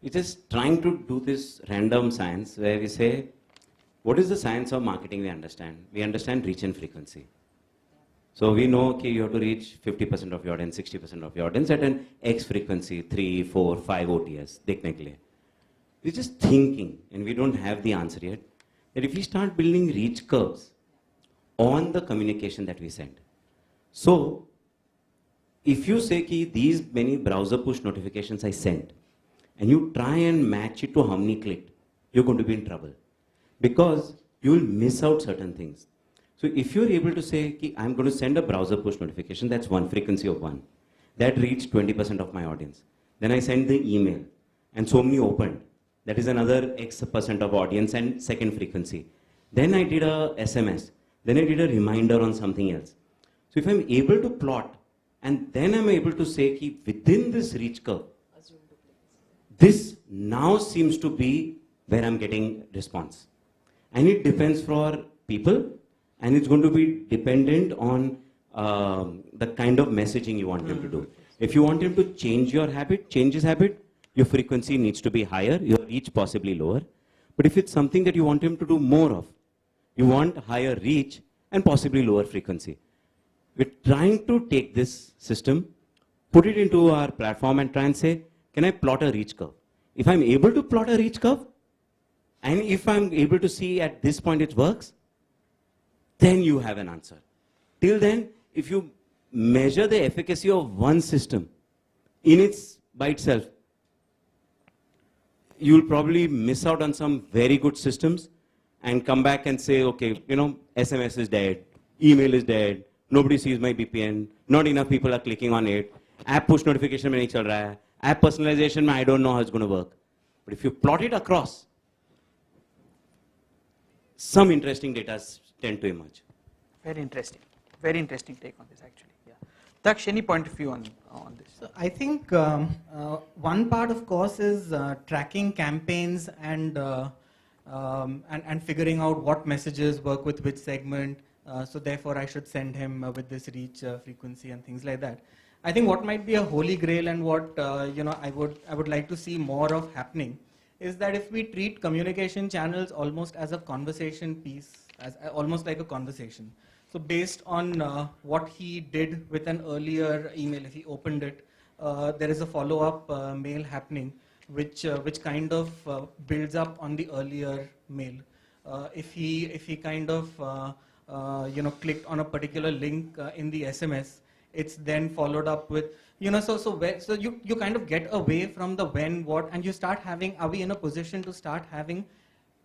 we're just trying to do this random science where we say, what is the science of marketing we understand? We understand reach and frequency. So we know okay, you have to reach 50% of your audience, 60% of your audience at an X frequency, 3, 4, 5 OTS, देखने के लिए. We're just thinking, and we don't have the answer yet, that if we start building reach curves on the communication that we send. So, if you say कि these many browser push notifications I sent, and you try and match it to how many clicked, you're going to be in trouble. Because you will miss out certain things. So if you're able to say, ki, I'm going to send a browser push notification, that's one frequency of 1. That reached 20% of my audience. Then I send the email, and so many opened. That is another X% of audience and second frequency. Then I did a SMS. Then I did a reminder on something else. So if I'm able to plot, and then I'm able to say, ki, within this reach curve, this now seems to be where I'm getting response. And it depends for people, and it's going to be dependent on the kind of messaging you want him to do. If you want him to change your habit, change his habit, your frequency needs to be higher, your reach possibly lower. But if it's something that you want him to do more of, you want higher reach and possibly lower frequency. We're trying to take this system, put it into our platform and try and say, can I plot a reach curve? If I'm able to plot a reach curve, and if I'm able to see at this point it works, then you have an answer. Till then, if you measure the efficacy of one system by itself, you'll probably miss out on some very good systems and come back and say, okay, SMS is dead, email is dead, nobody sees my VPN, not enough people are clicking on it, app push notification mein nahi chal raha hai, app personalization, I don't know how it's going to work. But if you plot it across, some interesting data tend to emerge. Very interesting. Very interesting take on this actually. Yeah. Daksh, any point of view on this? So I think one part of course is tracking campaigns and figuring out what messages work with which segment. So therefore I should send him with this reach frequency and things like that. I think what might be a holy grail and what I would like to see more of happening is that if we treat communication channels almost as a conversation piece, as almost like a conversation. So based on what he did with an earlier email, if he opened it, there is a follow-up mail happening, which kind of builds up on the earlier mail. If he kind of clicked on a particular link in the SMS, it's then followed up with, so you kind of get away from the when, what, and you start having, are we in a position to start having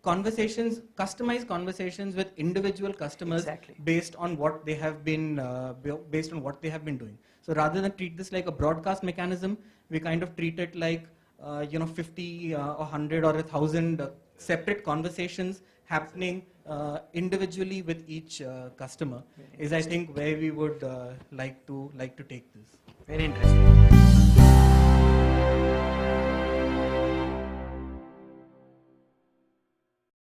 conversations, customized conversations with individual customers based on what they have been, doing. So rather than treat this like a broadcast mechanism, we kind of treat it like, 50 or 100 or 1,000 separate conversations happening individually with each customer is, I think, where we would like to take this. Very interesting.